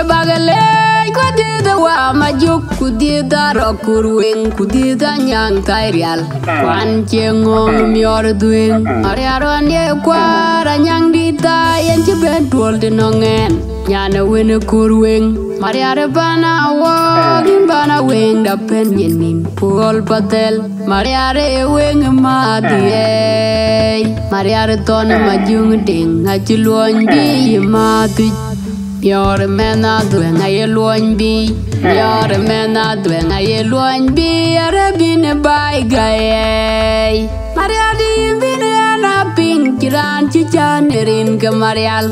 bagale kudida wa majuk kudida rokurwing kudida nyang kairial kwan chengong mior duing ariaron ye kwara nyang dita yen chiben tuol dinongen nyana wene kurwing mariare bana wogin bana wing da pen yenin pol patel mariare wing madie mariare ton majung ding achiluon bi madu Your mena doing a yellow be, your mena doing a yellow be, a rabin by gay. Maria di Vinana pink, Ranchichanerin Gamarial,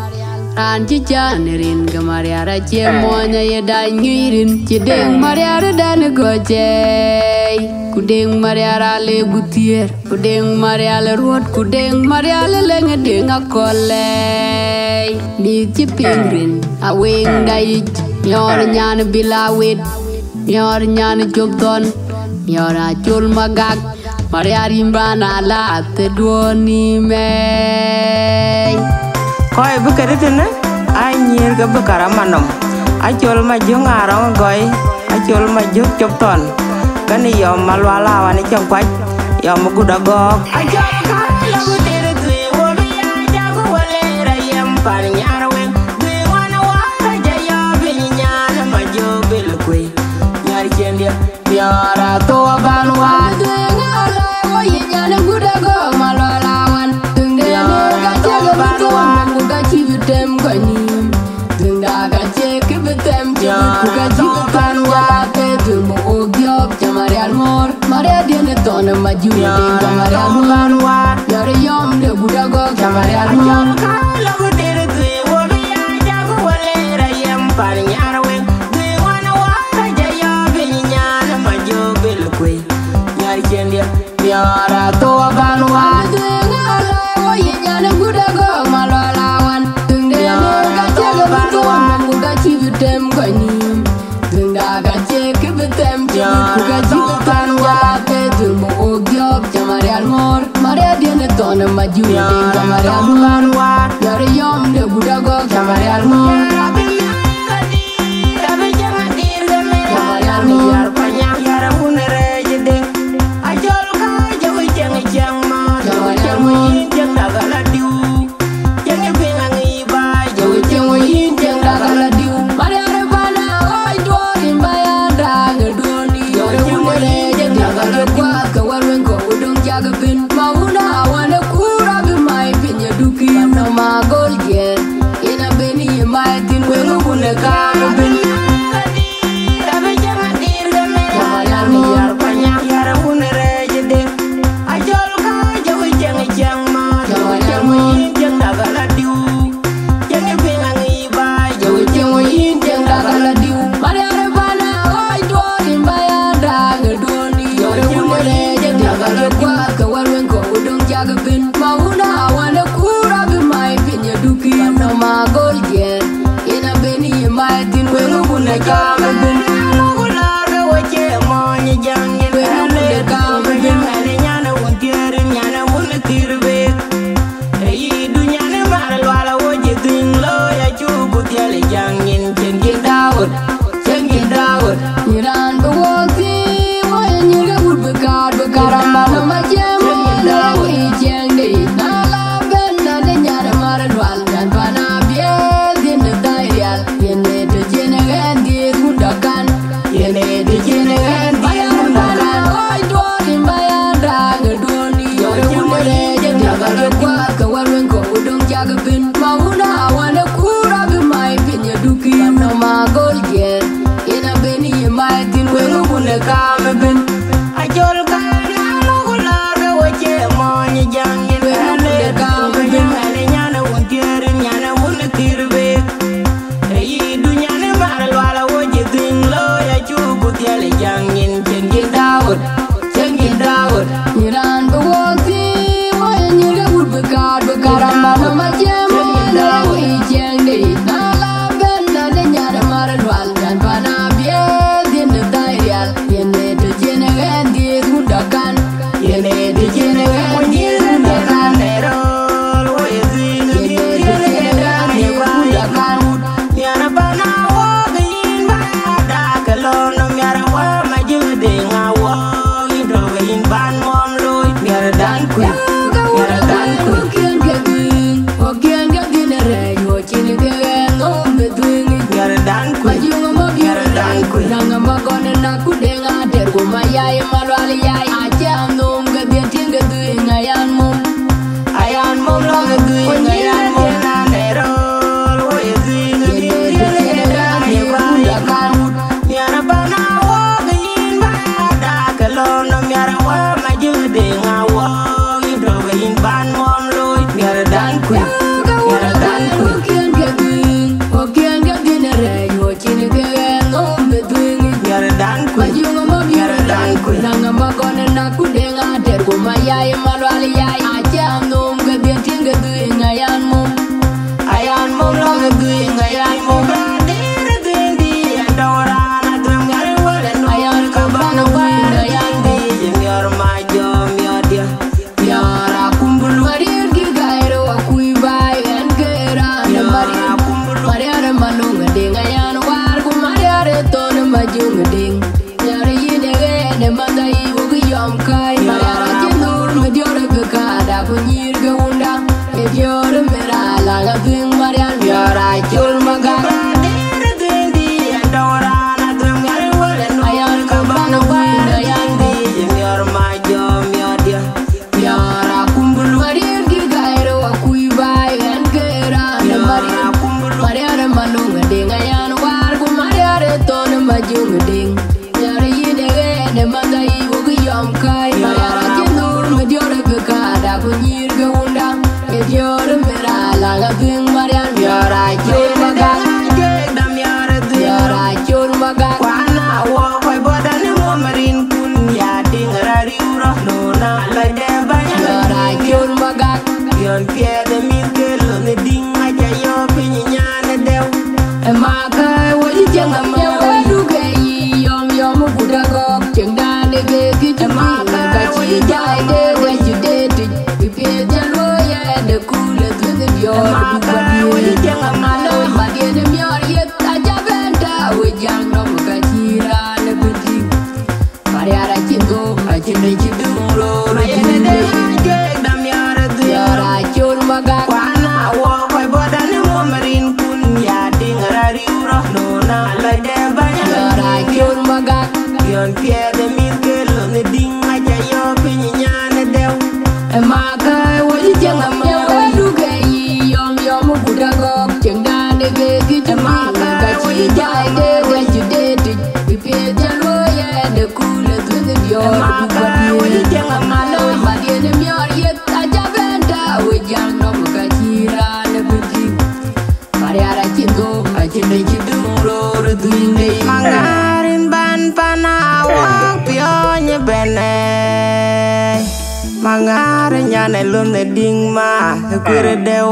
Ranchichanerin Gamariara, Chemona Yadain, Chiding Maria Dan Goje, Kuding Mariara Le Gutier, Kuding Maria Road, Kuding Maria Lengading a collay, Big Chipping. A wing diet, your yan bilawit, your yan jokton, your a chul magak, Maria Rimbana la the duoni me. Koi bukaritine, I near Gabukaramanum. I chol my young around goy, I chol my juk jokton. Can you malwala and it's your quite your muguda go? I just can't Yara to abanwa ngala wo yinyana gudago malwalawan tungene ga chega banwa ga chibitem gani tunga ga cheke bitem ga chibitem wa te tumo ogyob chamarial mor maria diene ton majuri ga marial banwa yare yom de gudago chamarial mor kala gudere tu wo ya jago wale rayem par nyarwe Yara to abanwa ngala wo yinyana gudago malwalawan tungene ga chega banwa ga chibitem gani tunga ga cheke bitem ga chibitem wa te tumo ogyob chamarial mor maria diene ton majuri ga marial banwa yare yom de gudago chamarial mor yai malwal yai acham nom ga biatin ga duing ayan mum lo ga duing ayan mum na nero wo yezing ni ba kan miara bana wo gin ba da kalon no miara wa ma jude ngawo ido gin ban mom lo miara dan ku miara dan ku Okian ga duing re yo chin ga nom ga duing miara dan ku Majunga ma biara dan ku nanga ma kone na ku denga ter ku ma yai malwal yai acham nom ga biatin ga duing ayan mum lo ga duing ayan mom ba dire di adora na drum ngal wala no Ayan ka bana wa ayan di miara ma jo miadia miara kumbulu Marir ki gairo akui bai en kera na Mariare manunga ding ayan war ku mariare ton majunga ding Yare yine gene mandai wugu yom kai Mariare jinur mediore bekada ku nyir ga unda Ediore mera laga ding marian biara chul maga dire di adora na drum ngal wala no Ayan ka bana wina ayan di miara ma jo miadia miara kumbulu Marir ki gairo akui bai en kera na Mariare manunga ding ayan war ku mariare ton majunga ding Yare yine gene mandai wugu yom kai Mariare jinur mediore bekada ku nyir ga unda Ediore mera laga ding marian biara chul maga Biara chul maga Wana wo koi bodan mo marin kun ya ding rari uro no na la de banya Biara chul maga yon pie de min ke lo ne ding aja yo pinya ne dew Emaka wali jenga mwa duke yi yom yom kuda gok Jengda nege kichu pinga kachi jai de gachi de tuj Pipi jalo ya de kule tuze dior Emaka wali jenga Malo madie mior yet aja benta Wejang nom kachi rane peti Mariara chingo achine chidung lo mayene de je dam yara du Yara chul maga Wana wo koi bodan mo marin kun ya ding rari uro no na la de banya Yara chul maga yon pie de min ke lo ne ding aja yo pinya ne dew Emaka wali jenga mwa duke yi yom yom kuda gok Jengda nege kichu pinga kachi jai de gachi de tuj Pipi jalo ya de kule tuze dior Emaka wali jenga Malo madie mior yet aja benta Wejang nom kachi rane peti Mariara chingo achine chidung lo reduinde Mangarin ban panawak pionye bene Mangarin nyane lum ne ding ma kure dew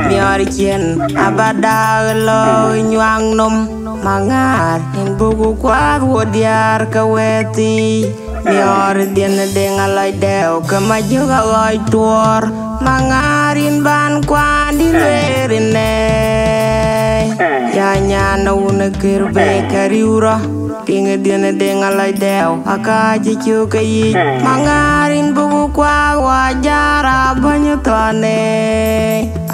mior chien abada lo nywang nom Mangar in bugu kwa wodiar kaweti mior dien ding alai dew kemajuga loi tuor Mangarin ban kwa di lerine ya nyana una kirbe kariura tinga diana denga lai dew akaji chuka yi mangarin bugu kwa wajara banyu tane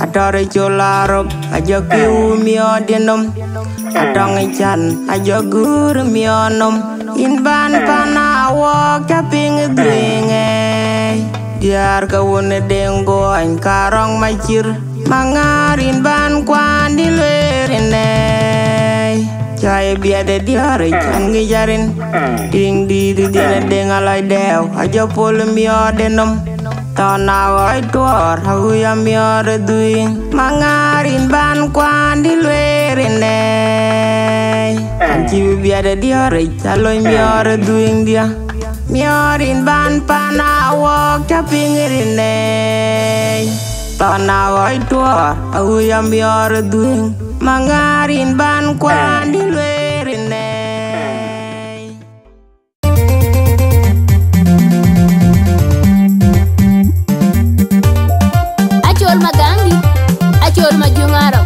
adore cholarop ajoki umio dienom adong chan ajogur mionom inban panawok caping dringe diar kawune dengo an karong macir mangarin ban kwandi lerine Jaya biada diare chan ngijarin ding di dina denga lai dew aja pol mio denom tona oi tuor hagu ya mio reduing mangarin ban kwandi lerine anci biada diare chaloi mio reduing dia miorin ban panawok capingirine tona oi tuor hagu ya mio reduing mangarin ban kwandi lerine Achol magangi achol majungaro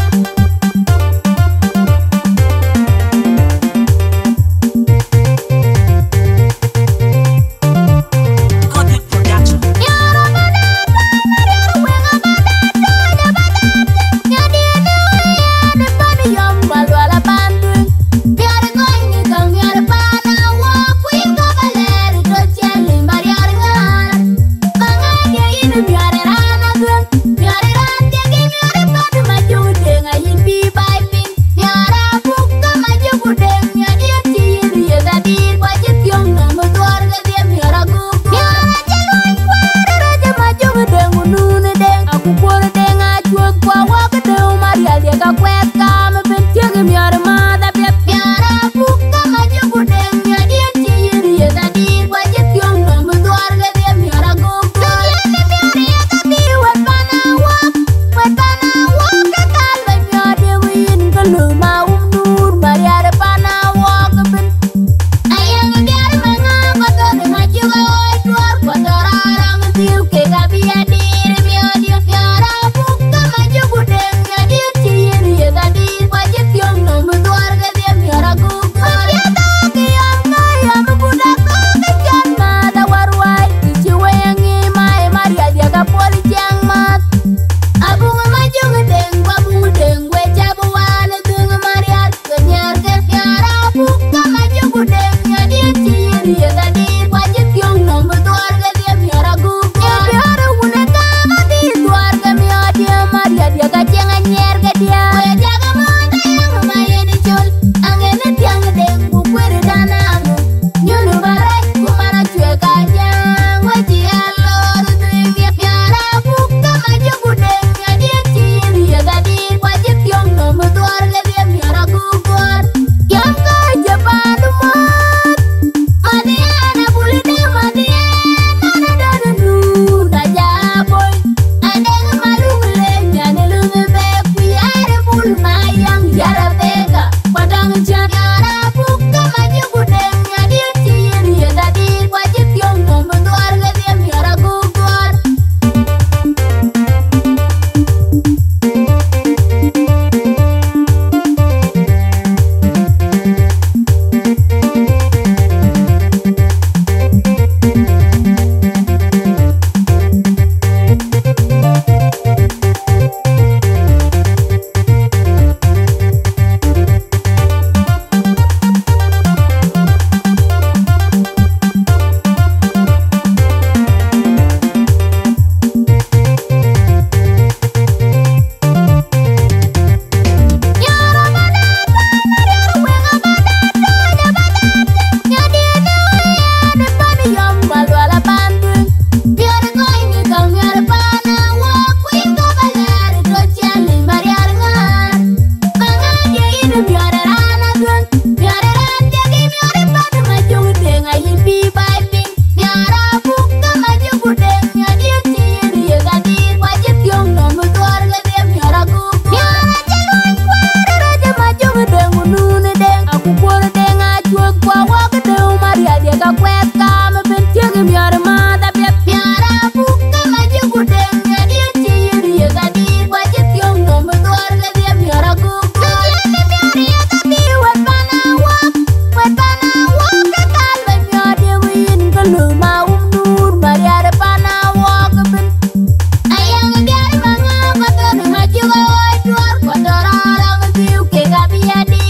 jadi